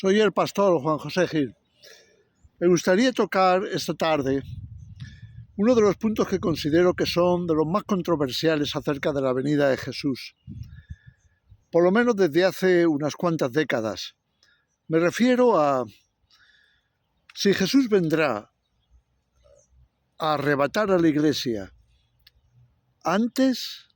Soy el pastor Juan José Gil. Me gustaría tocar esta tarde uno de los puntos que considero que son de los más controversiales acerca de la venida de Jesús, por lo menos desde hace unas cuantas décadas. Me refiero a si Jesús vendrá a arrebatar a la Iglesia antes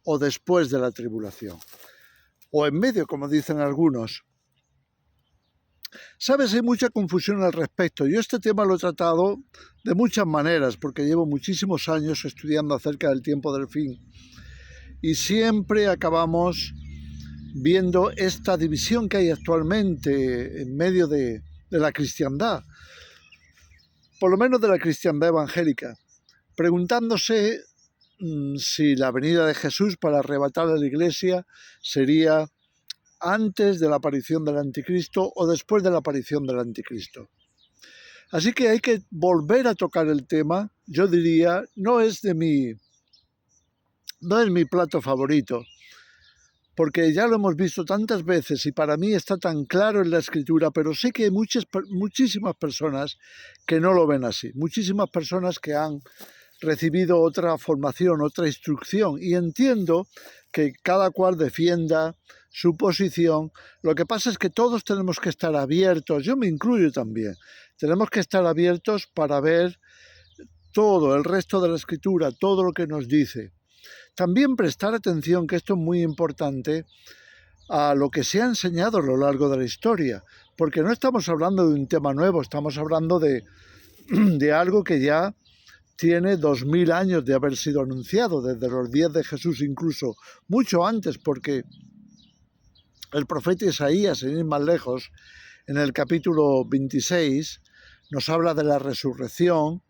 o después de la tribulación, o en medio, como dicen algunos. Sabes, hay mucha confusión al respecto. Yo este tema lo he tratado de muchas maneras porque llevo muchísimos años estudiando acerca del tiempo del fin y siempre acabamos viendo esta división que hay actualmente en medio de la cristiandad, por lo menos de la cristiandad evangélica, preguntándose si la venida de Jesús para arrebatar a la Iglesia sería antes de la aparición del anticristo o después de la aparición del anticristo. Así que hay que volver a tocar el tema. Yo diría, no es mi plato favorito, porque ya lo hemos visto tantas veces y para mí está tan claro en la Escritura, pero sé que hay muchísimas personas que no lo ven así, muchísimas personas que han recibido otra formación, otra instrucción, y entiendo que cada cual defienda su posición. Lo que pasa es que todos tenemos que estar abiertos, yo me incluyo también, tenemos que estar abiertos para ver todo el resto de la Escritura, todo lo que nos dice. También prestar atención, que esto es muy importante, a lo que se ha enseñado a lo largo de la historia, porque no estamos hablando de un tema nuevo, estamos hablando de algo que ya tiene 2000 años de haber sido anunciado, desde los días de Jesús, incluso mucho antes, porque el profeta Isaías, sin ir más lejos, en el capítulo 26, nos habla de la resurrección,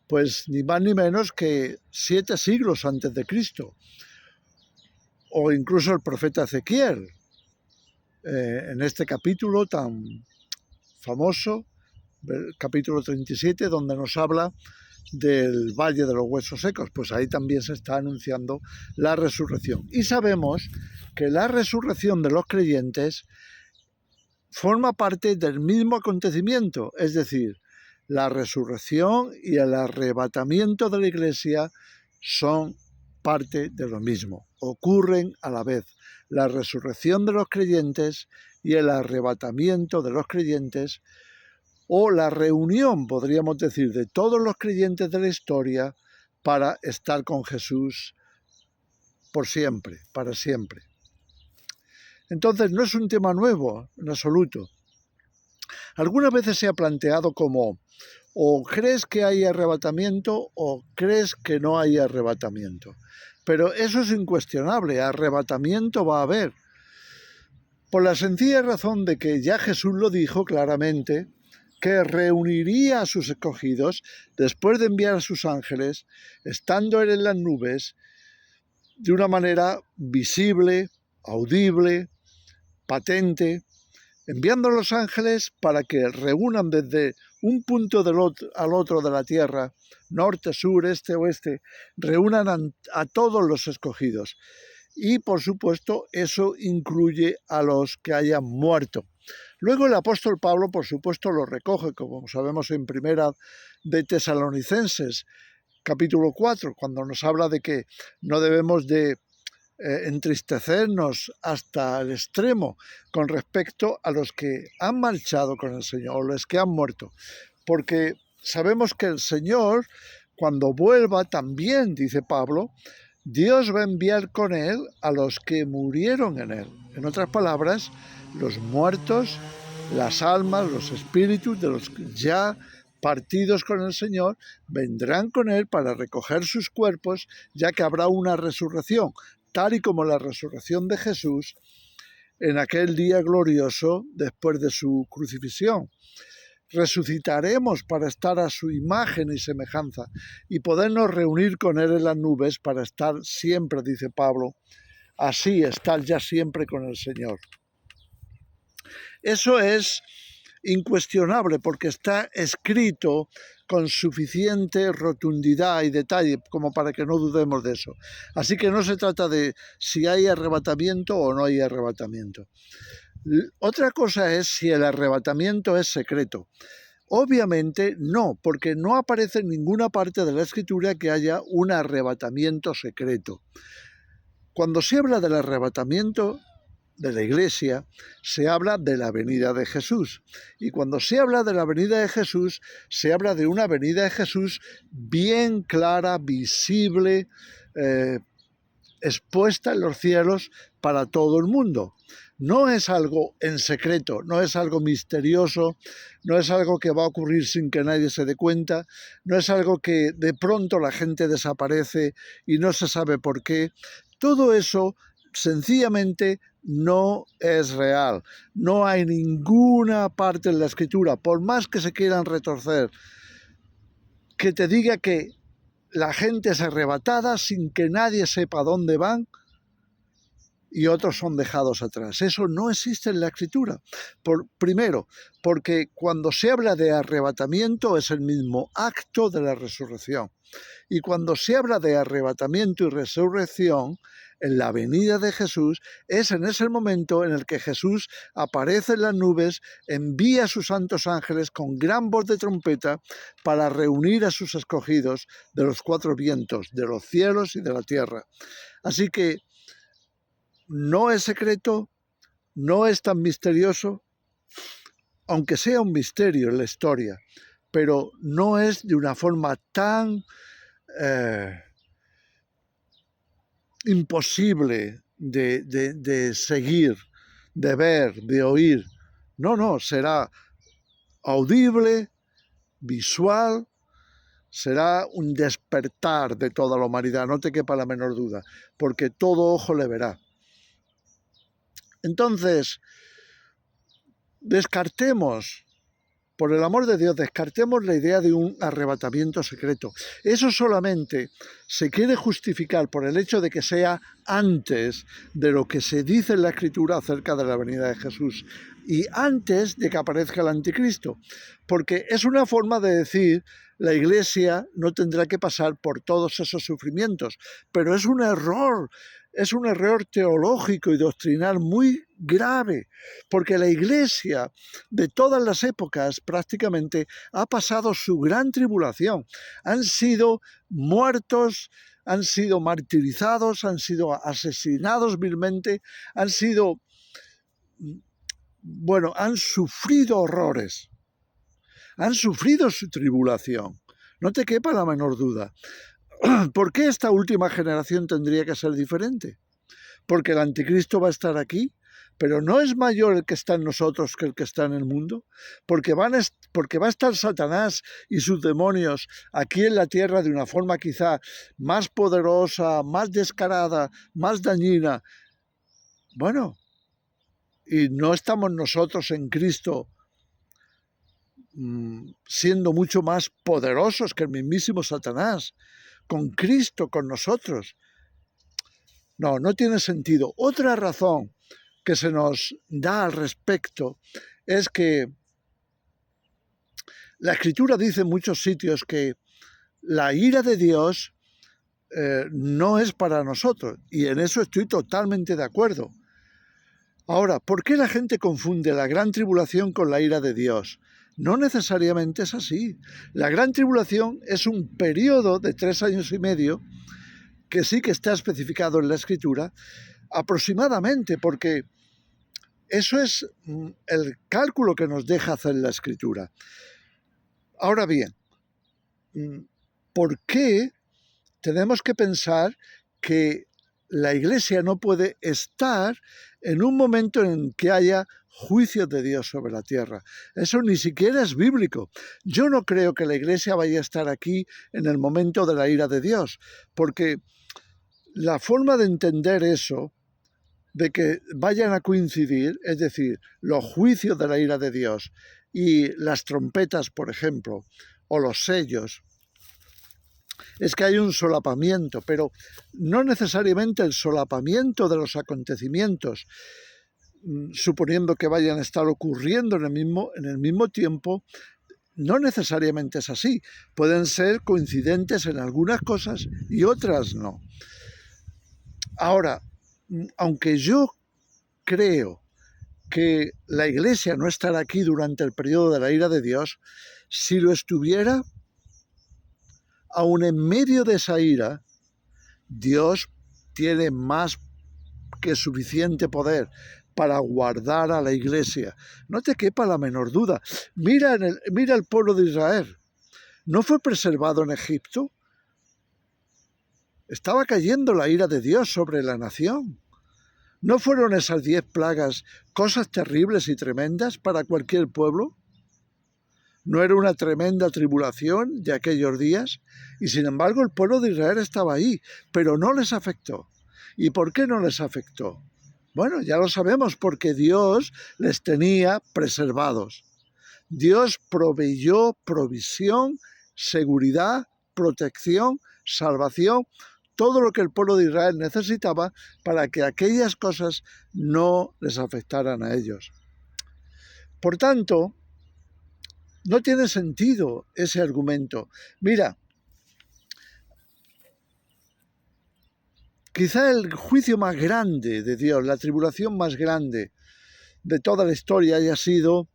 pues ni más ni menos que 7 siglos antes de Cristo. O incluso el profeta Ezequiel, en este capítulo tan famoso, el capítulo 37, donde nos habla del Valle de los Huesos Secos, pues ahí también se está anunciando la resurrección. Y sabemos que la resurrección de los creyentes forma parte del mismo acontecimiento, es decir, la resurrección y el arrebatamiento de la Iglesia son parte de lo mismo, ocurren a la vez. La resurrección de los creyentes y el arrebatamiento de los creyentes, o la reunión, podríamos decir, de todos los creyentes de la historia para estar con Jesús por siempre, para siempre. Entonces no es un tema nuevo en absoluto. Algunas veces se ha planteado como o crees que hay arrebatamiento o crees que no hay arrebatamiento. Pero eso es incuestionable, arrebatamiento va a haber. Por la sencilla razón de que ya Jesús lo dijo claramente, que reuniría a sus escogidos después de enviar a sus ángeles, estando él en las nubes, de una manera visible, audible, patente, enviando a los ángeles para que reúnan desde un punto al otro de la tierra, norte, sur, este, oeste, reúnan a todos los escogidos. Y por supuesto eso incluye a los que hayan muerto. Luego el apóstol Pablo, por supuesto, lo recoge, como sabemos en Primera de Tesalonicenses, capítulo 4, cuando nos habla de que no debemos de entristecernos hasta el extremo con respecto a los que han marchado con el Señor, o los que han muerto, porque sabemos que el Señor, cuando vuelva también, dice Pablo, Dios va a enviar con él a los que murieron en él. En otras palabras, los muertos, las almas, los espíritus de los ya partidos con el Señor, vendrán con él para recoger sus cuerpos, ya que habrá una resurrección, tal y como la resurrección de Jesús en aquel día glorioso después de su crucifixión. Resucitaremos para estar a su imagen y semejanza y podernos reunir con él en las nubes para estar siempre, dice Pablo, así estar ya siempre con el Señor. Eso es incuestionable porque está escrito con suficiente rotundidad y detalle como para que no dudemos de eso. Así que no se trata de si hay arrebatamiento o no hay arrebatamiento. Otra cosa es si el arrebatamiento es secreto. Obviamente no, porque no aparece en ninguna parte de la Escritura que haya un arrebatamiento secreto. Cuando se habla del arrebatamiento de la Iglesia, se habla de la venida de Jesús. Y cuando se habla de la venida de Jesús, se habla de una venida de Jesús bien clara, visible, expuesta en los cielos para todo el mundo. No es algo en secreto, no es algo misterioso, no es algo que va a ocurrir sin que nadie se dé cuenta, no es algo que de pronto la gente desaparece y no se sabe por qué. Todo eso sencillamente no es real. No hay ninguna parte en la Escritura, por más que se quieran retorcer, que te diga que la gente es arrebatada sin que nadie sepa dónde van y otros son dejados atrás. Eso no existe en la Escritura. Primero, porque cuando se habla de arrebatamiento es el mismo acto de la resurrección. Y cuando se habla de arrebatamiento y resurrección, en la venida de Jesús, es en ese momento en el que Jesús aparece en las nubes, envía a sus santos ángeles con gran voz de trompeta para reunir a sus escogidos de los cuatro vientos, de los cielos y de la tierra. Así que no es secreto, no es tan misterioso, aunque sea un misterio en la historia, pero no es de una forma tan imposible de seguir, de ver, de oír. No, será audible, visual, será un despertar de toda la humanidad, no te quepa la menor duda, porque todo ojo le verá. Entonces, descartemos, por el amor de Dios, descartemos la idea de un arrebatamiento secreto. Eso solamente se quiere justificar por el hecho de que sea antes de lo que se dice en la Escritura acerca de la venida de Jesús y antes de que aparezca el anticristo, porque es una forma de decir la Iglesia no tendrá que pasar por todos esos sufrimientos, pero es un error teológico y doctrinal muy grave, porque la Iglesia de todas las épocas prácticamente ha pasado su gran tribulación. Han sido muertos, han sido martirizados, han sido asesinados vilmente, han sufrido horrores, han sufrido su tribulación. No te quepa la menor duda. ¿Por qué esta última generación tendría que ser diferente? Porque el anticristo va a estar aquí, pero no es mayor el que está en nosotros que el que está en el mundo, porque va a estar Satanás y sus demonios aquí en la tierra de una forma quizá más poderosa, más descarada, más dañina. Bueno, y no estamos nosotros en Cristo siendo mucho más poderosos que el mismísimo Satanás, con Cristo, con nosotros. No tiene sentido. Otra razón que se nos da al respecto es que la Escritura dice en muchos sitios que la ira de Dios no es para nosotros, y en eso estoy totalmente de acuerdo. Ahora, ¿por qué la gente confunde la gran tribulación con la ira de Dios? No necesariamente es así. La gran tribulación es un periodo de 3 años y medio que sí que está especificado en la Escritura, aproximadamente, porque eso es el cálculo que nos deja hacer la Escritura. Ahora bien, ¿por qué tenemos que pensar que la Iglesia no puede estar en un momento en que haya juicio de Dios sobre la tierra? Eso ni siquiera es bíblico. Yo no creo que la Iglesia vaya a estar aquí en el momento de la ira de Dios, porque la forma de entender eso, de que vayan a coincidir, es decir, los juicios de la ira de Dios y las trompetas, por ejemplo, o los sellos, es que hay un solapamiento, pero no necesariamente el solapamiento de los acontecimientos, suponiendo que vayan a estar ocurriendo en el mismo tiempo, no necesariamente es así. Pueden ser coincidentes en algunas cosas y otras no. Ahora, aunque yo creo que la Iglesia no estará aquí durante el periodo de la ira de Dios. Si lo estuviera, aun en medio de esa ira, Dios tiene más que suficiente poder para guardar a la Iglesia. No te quepa la menor duda. Mira el pueblo de Israel. ¿No fue preservado en Egipto? Estaba cayendo la ira de Dios sobre la nación. ¿No fueron esas 10 plagas cosas terribles y tremendas para cualquier pueblo? ¿No era una tremenda tribulación de aquellos días? Y sin embargo el pueblo de Israel estaba ahí, pero no les afectó. ¿Y por qué no les afectó? Bueno, ya lo sabemos, porque Dios les tenía preservados. Dios proveyó provisión, seguridad, protección, salvación, todo lo que el pueblo de Israel necesitaba para que aquellas cosas no les afectaran a ellos. Por tanto, no tiene sentido ese argumento. Mira, quizá el juicio más grande de Dios, la tribulación más grande de toda la historia haya sido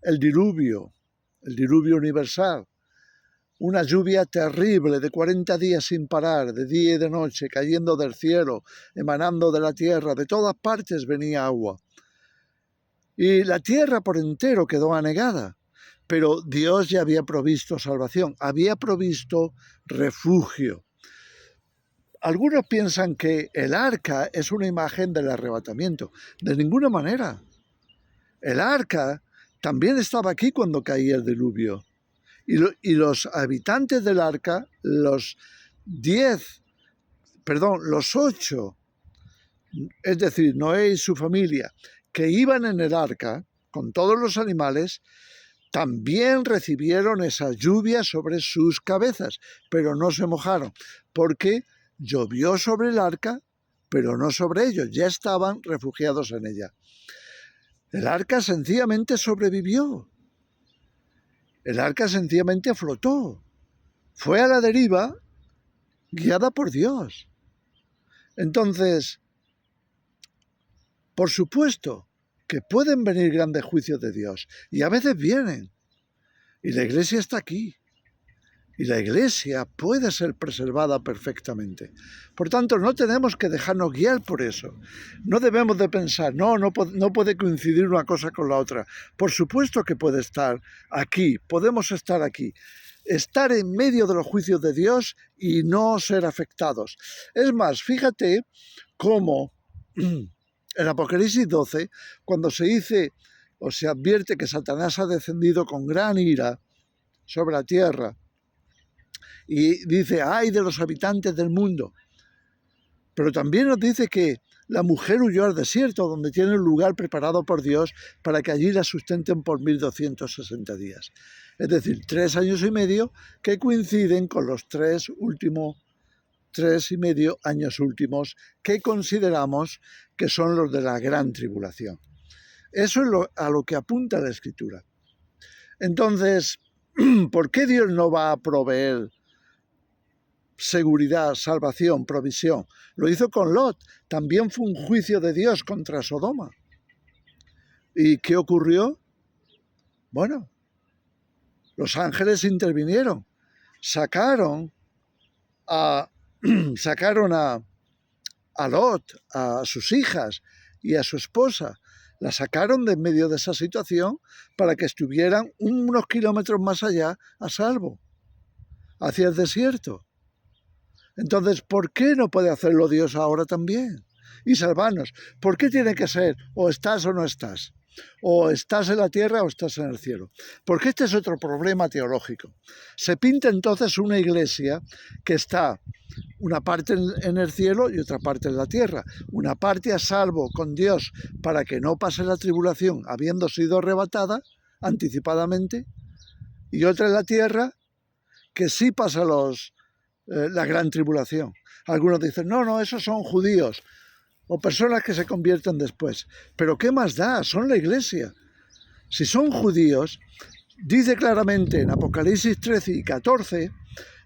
el diluvio universal. Una lluvia terrible de 40 días sin parar, de día y de noche, cayendo del cielo, emanando de la tierra, de todas partes venía agua. Y la tierra por entero quedó anegada, pero Dios ya había provisto salvación, había provisto refugio. Algunos piensan que el arca es una imagen del arrebatamiento. De ninguna manera. El arca también estaba aquí cuando caía el diluvio. Y los habitantes del arca, los 8, es decir, Noé y su familia, que iban en el arca con todos los animales, también recibieron esa lluvia sobre sus cabezas, pero no se mojaron, porque llovió sobre el arca, pero no sobre ellos, ya estaban refugiados en ella. El arca sencillamente sobrevivió. El arca sencillamente flotó. Fue a la deriva, guiada por Dios. Entonces, por supuesto que pueden venir grandes juicios de Dios, y a veces vienen. Y la Iglesia está aquí. Y la Iglesia puede ser preservada perfectamente. Por tanto, no tenemos que dejarnos guiar por eso. No debemos de pensar, no puede coincidir una cosa con la otra. Por supuesto que puede estar aquí, podemos estar aquí. Estar en medio de los juicios de Dios y no ser afectados. Es más, fíjate cómo en Apocalipsis 12, cuando se dice o se advierte que Satanás ha descendido con gran ira sobre la tierra, y dice, ¡ay de los habitantes del mundo! Pero también nos dice que la mujer huyó al desierto, donde tiene un lugar preparado por Dios para que allí la sustenten por 1260 días. Es decir, 3 años y medio que coinciden con los 3 y medio años últimos que consideramos que son los de la gran tribulación. Eso es a lo que apunta la Escritura. Entonces, ¿por qué Dios no va a proveer seguridad, salvación, provisión? Lo hizo con Lot. También fue un juicio de Dios contra Sodoma. ¿Y qué ocurrió? Bueno, los ángeles intervinieron. Sacaron a Lot, a sus hijas y a su esposa. La sacaron de en medio de esa situación para que estuvieran unos kilómetros más allá a salvo, hacia el desierto. Entonces, ¿por qué no puede hacerlo Dios ahora también? Y salvarnos. ¿Por qué tiene que ser o estás o no estás? O estás en la tierra o estás en el cielo. Porque este es otro problema teológico. Se pinta entonces una iglesia que está una parte en el cielo y otra parte en la tierra. Una parte a salvo con Dios para que no pase la tribulación habiendo sido arrebatada anticipadamente, y otra en la tierra que sí pasa la gran tribulación. Algunos dicen, no, esos son judíos o personas que se convierten después. Pero ¿qué más da? Son la iglesia. Si son judíos, dice claramente en Apocalipsis 13 y 14,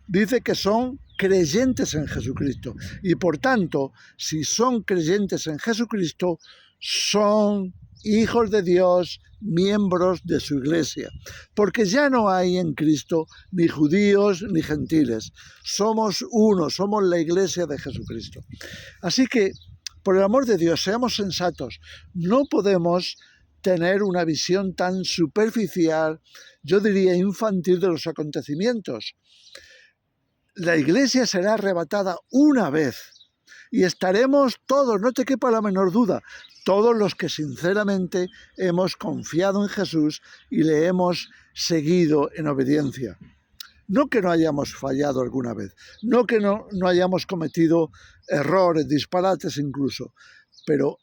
dice que son creyentes en Jesucristo. Y por tanto, si son creyentes en Jesucristo, son hijos de Dios, miembros de su iglesia, porque ya no hay en Cristo ni judíos ni gentiles, somos uno, somos la iglesia de Jesucristo. Así que, por el amor de Dios, seamos sensatos, no podemos tener una visión tan superficial, yo diría infantil, de los acontecimientos. La iglesia será arrebatada una vez y estaremos todos, no te quepa la menor duda, todos los que sinceramente hemos confiado en Jesús y le hemos seguido en obediencia. No que no hayamos fallado alguna vez, no que no hayamos cometido errores, disparates incluso, pero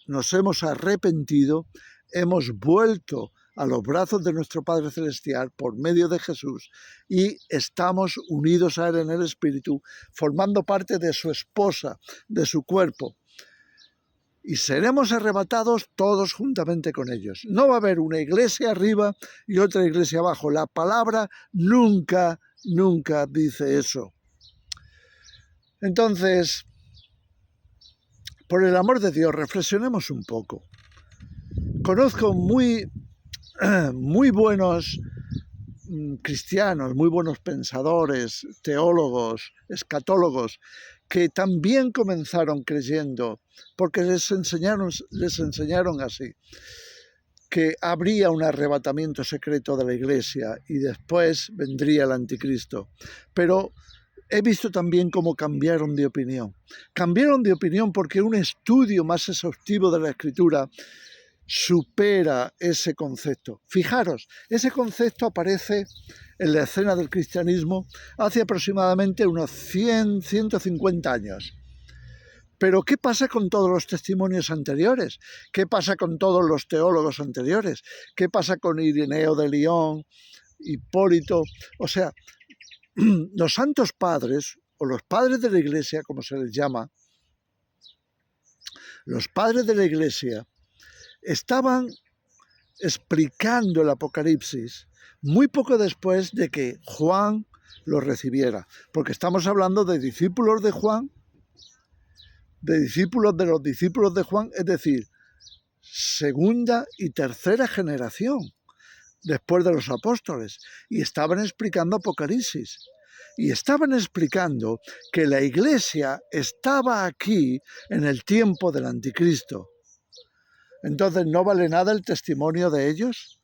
nos hemos arrepentido, hemos vuelto a los brazos de nuestro Padre Celestial por medio de Jesús y estamos unidos a Él en el Espíritu, formando parte de su esposa, de su cuerpo. Y seremos arrebatados todos juntamente con ellos. No va a haber una iglesia arriba y otra iglesia abajo. La palabra nunca dice eso. Entonces, por el amor de Dios, reflexionemos un poco. Conozco muy buenos cristianos, muy buenos pensadores, teólogos, escatólogos, que también comenzaron creyendo, porque les enseñaron así, que habría un arrebatamiento secreto de la iglesia y después vendría el anticristo. Pero he visto también cómo cambiaron de opinión. Cambiaron de opinión porque un estudio más exhaustivo de la Escritura supera ese concepto. Fijaros, ese concepto aparece en la escena del cristianismo hace aproximadamente unos 150 años. Pero ¿qué pasa con todos los testimonios anteriores? ¿Qué pasa con todos los teólogos anteriores? ¿Qué pasa con Ireneo de Lyon, Hipólito? O sea, los santos padres, o los padres de la iglesia, como se les llama, los padres de la iglesia estaban explicando el Apocalipsis muy poco después de que Juan lo recibiera, porque estamos hablando de discípulos de Juan, de los discípulos de Juan, es decir, segunda y tercera generación después de los apóstoles, y estaban explicando Apocalipsis, y estaban explicando que la iglesia estaba aquí en el tiempo del anticristo. Entonces, ¿no vale nada el testimonio de ellos?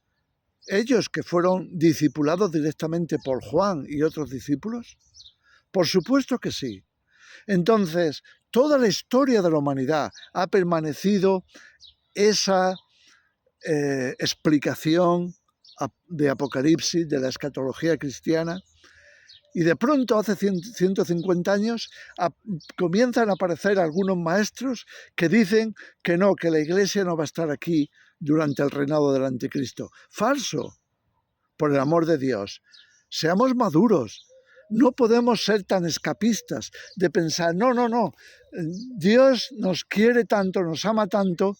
Ellos que fueron discipulados directamente por Juan y otros discípulos. Por supuesto que sí. Entonces, toda la historia de la humanidad ha permanecido esa explicación de Apocalipsis, de la escatología cristiana, y de pronto, hace 150 años, comienzan a aparecer algunos maestros que dicen que no, que la iglesia no va a estar aquí durante el reinado del anticristo. Falso, por el amor de Dios. Seamos maduros. No podemos ser tan escapistas de pensar, no, Dios nos quiere tanto, nos ama tanto,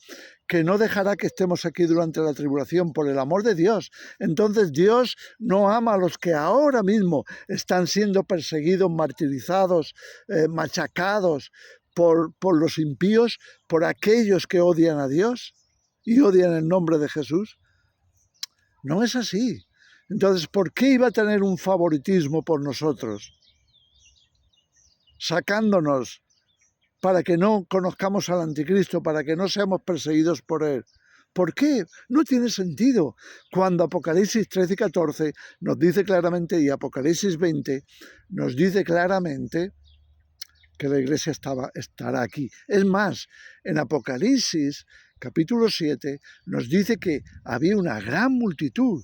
que no dejará que estemos aquí durante la tribulación, por el amor de Dios. Entonces Dios no ama a los que ahora mismo están siendo perseguidos, martirizados, machacados por los impíos, por aquellos que odian a Dios y odian el nombre de Jesús. No es así. Entonces, ¿por qué iba a tener un favoritismo por nosotros? Sacándonos para que no conozcamos al anticristo, para que no seamos perseguidos por él. ¿Por qué? No tiene sentido. Cuando Apocalipsis 13 y 14 nos dice claramente, y Apocalipsis 20 nos dice claramente que la iglesia estará aquí. Es más, en Apocalipsis capítulo 7 nos dice que había una gran multitud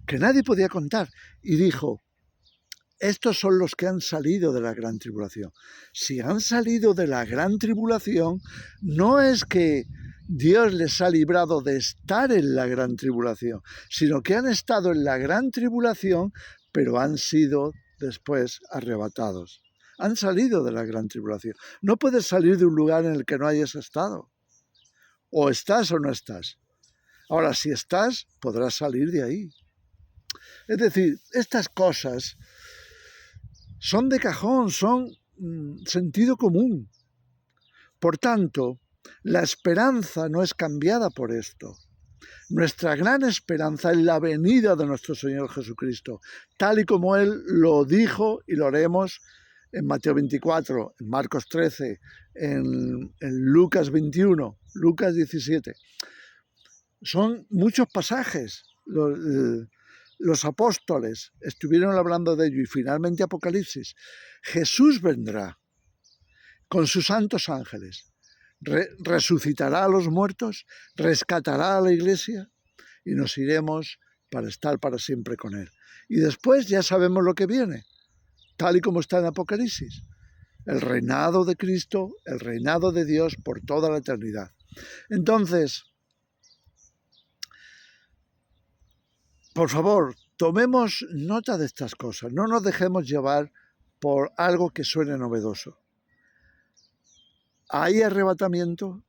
que nadie podía contar, y dijo, estos son los que han salido de la gran tribulación. Si han salido de la gran tribulación, no es que Dios les ha librado de estar en la gran tribulación, sino que han estado en la gran tribulación, pero han sido después arrebatados. Han salido de la gran tribulación. No puedes salir de un lugar en el que no hayas estado. O estás o no estás. Ahora, si estás, podrás salir de ahí. Es decir, estas cosas son de cajón, son sentido común. Por tanto, La esperanza no es cambiada por esto. Nuestra gran esperanza es la venida de nuestro Señor Jesucristo, tal y como Él lo dijo y lo haremos en Mateo 24, en Marcos 13, en Lucas 21, Lucas 17. Son muchos pasajes. Los apóstoles estuvieron hablando de ello y finalmente Apocalipsis. Jesús vendrá con sus santos ángeles. Resucitará a los muertos, rescatará a la iglesia y nos iremos para estar para siempre con Él. Y después ya sabemos lo que viene, tal y como está en Apocalipsis. El reinado de Cristo, el reinado de Dios por toda la eternidad. Entonces, por favor, tomemos nota de estas cosas, no nos dejemos llevar por algo que suene novedoso. ¿Hay arrebatamiento?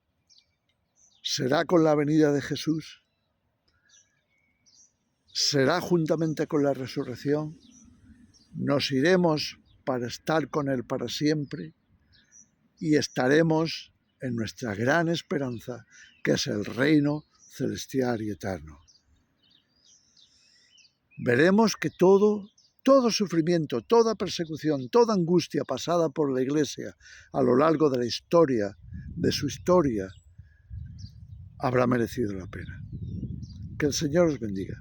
¿Será con la venida de Jesús? ¿Será juntamente con la resurrección? ¿Nos iremos para estar con Él para siempre? Y estaremos en nuestra gran esperanza, que es el reino celestial y eterno. Veremos que todo sufrimiento, toda persecución, toda angustia pasada por la Iglesia a lo largo de la historia, de su historia, habrá merecido la pena. Que el Señor os bendiga.